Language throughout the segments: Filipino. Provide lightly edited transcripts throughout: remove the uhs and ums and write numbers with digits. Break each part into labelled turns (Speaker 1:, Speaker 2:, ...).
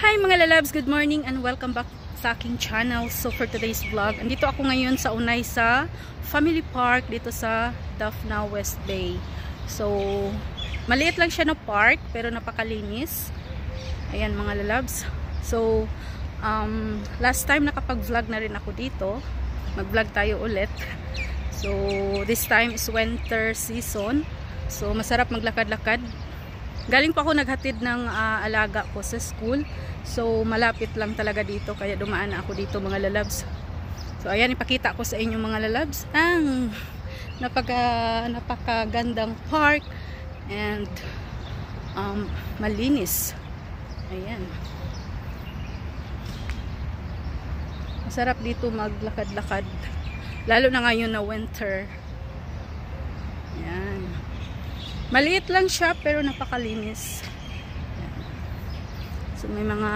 Speaker 1: Hi mga lalabs, good morning and welcome back sa aking channel. So for today's vlog, andito ako ngayon sa Unay sa Family Park dito sa Daphna West Bay. So maliit lang siya na park pero napakalinis. Ayan mga lalabs. So last time nakapag-vlog na rin ako dito. Mag-vlog tayo ulit. So this time is winter season. So masarap maglakad-lakad. Galing pa ako naghatid ng alaga ko sa school. So malapit lang talaga dito kaya dumaan na ako dito mga lalabs. So ayan, ipakita ko sa inyo mga lalabs ang napakagandang park and malinis. Ayan. Masarap dito maglakad-lakad. Lalo na ngayon na winter. Ayan. Maliit lang siya pero napakalinis. So may mga,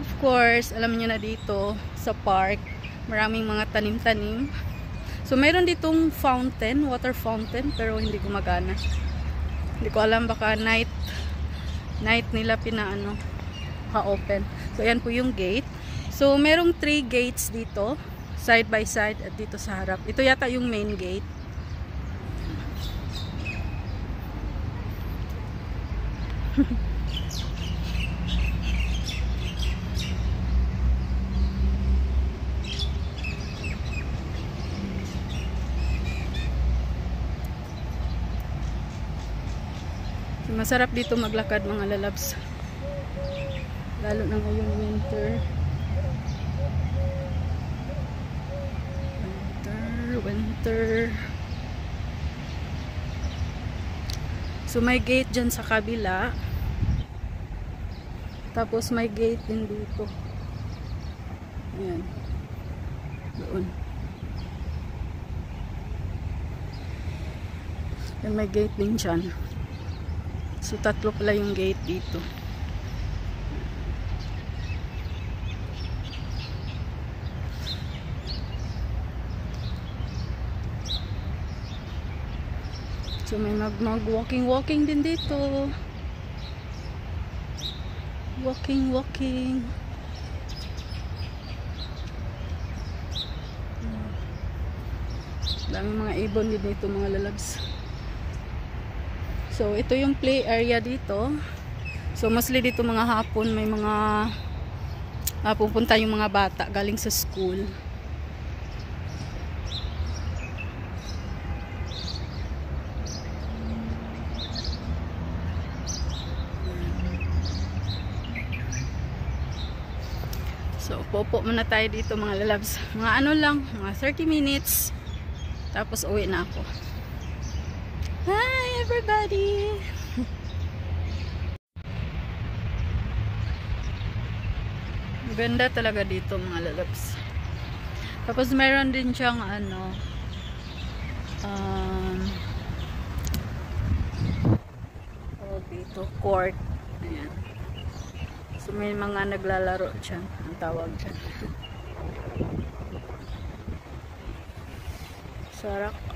Speaker 1: of course, alam niyo na dito sa park, maraming mga tanim-tanim. So mayroon ditong fountain, water fountain, pero hindi gumagana. Hindi ko alam, baka night nila ka-open. So ayan po yung gate. So merong 3 gates dito, side by side at dito sa harap. Ito yata yung main gate. Masarap dito maglakad mga lalabs. Lalo na ngayong winter. So may gate dyan sa kabila. Tapos may gate din dito. Ayan. Doon. Yan, may gate din dyan. So tatlo pala yung gate dito. So may mag-walking din dito. Walking. Daming mga ibon din dito mga lalabs. So ito yung play area dito. So mostly dito mga hapon may mga pupunta yung mga bata galing sa school. So popo muna tayo dito mga lalabs. Mga ano lang, mga 30 minutes. Tapos uwi na ako. Hi everybody! Ganda talaga dito mga lalabs. Tapos mayroon din siyang dito court. Ayan. So may mga naglalaro dyan. Ang tawag dyan.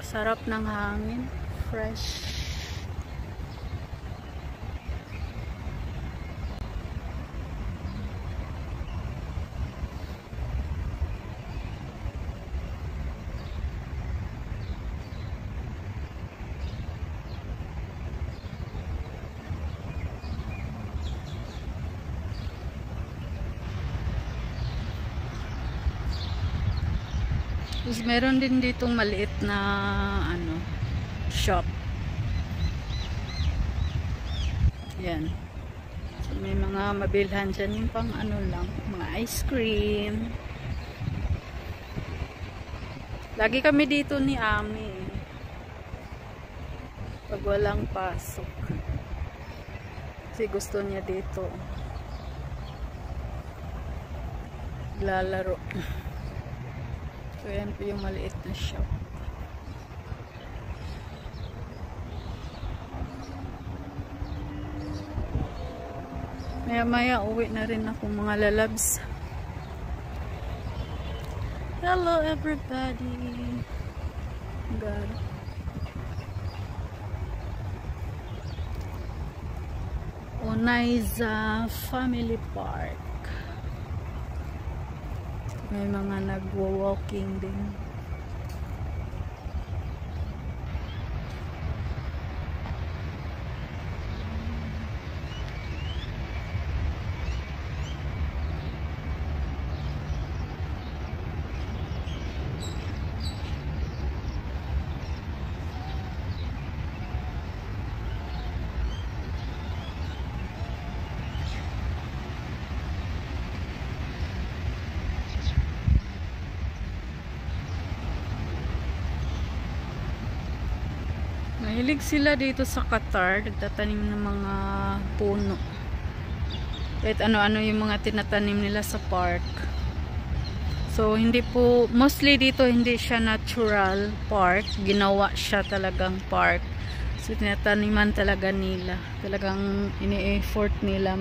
Speaker 1: Sarap ng hangin. Fresh. Tapos meron din ditong maliit na shop. Yan. So may mga mabilhan dyan yung pang lang, mga ice cream. Lagi kami dito ni Ami. Pag walang pasok. Kasi gusto niya dito. Lalaro. So yan po yung maliit na shop. Maya uwi na rin ako mga lalabs. Hello everybody. God. Onaiza Family Park. May mga nagwo-walking din. Mahilig sila dito sa Qatar, nagtatanim ng mga puno. Kahit ano-ano yung mga tinatanim nila sa park. So, hindi po, mostly dito hindi siya natural park. Ginawa siya talagang park. So, tinataniman talaga nila. Talagang ini-effort nila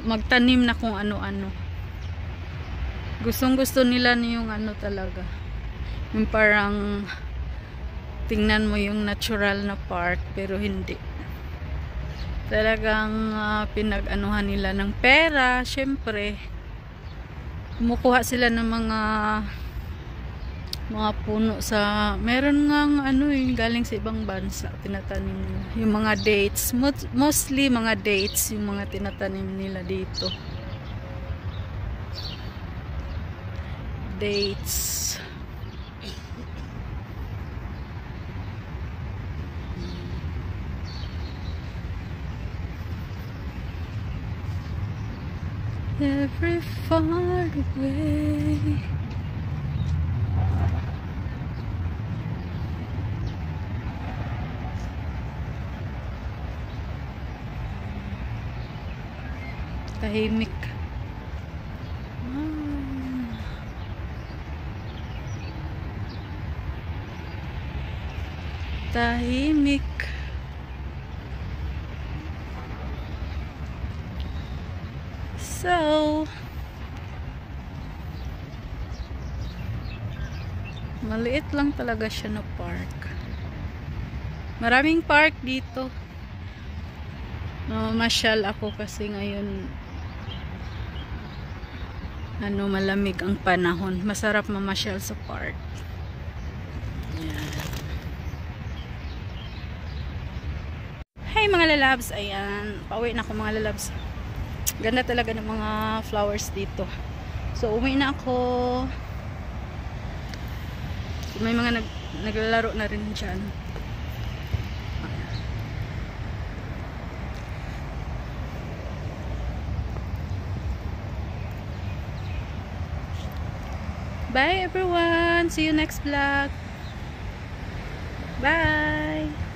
Speaker 1: magtanim na kung ano-ano. Gustong-gusto nila yung ano talaga. Yung parang tingnan mo yung natural na park pero hindi. Talagang pinag-anuhan nila ng pera, syempre. Kumukuha sila ng mga puno sa meron ngang galing sa ibang bansa tinatanim nila. Yung mga dates, mostly mga dates yung mga tinatanim nila dito. Dates. Every far away. Tahimik. Tahimik. So, maliit lang talaga siya na park. Maraming park dito. Masyal ako kasi ngayon malamig ang panahon. Masarap mamasyal sa park. Ayan. Hey mga lalabs, ayan. Pauwi na ako mga lalabs. Ganda talaga ng mga flowers dito. So, umuwi na ako. May mga naglalaro na rin dyan. Bye everyone! See you next vlog! Bye!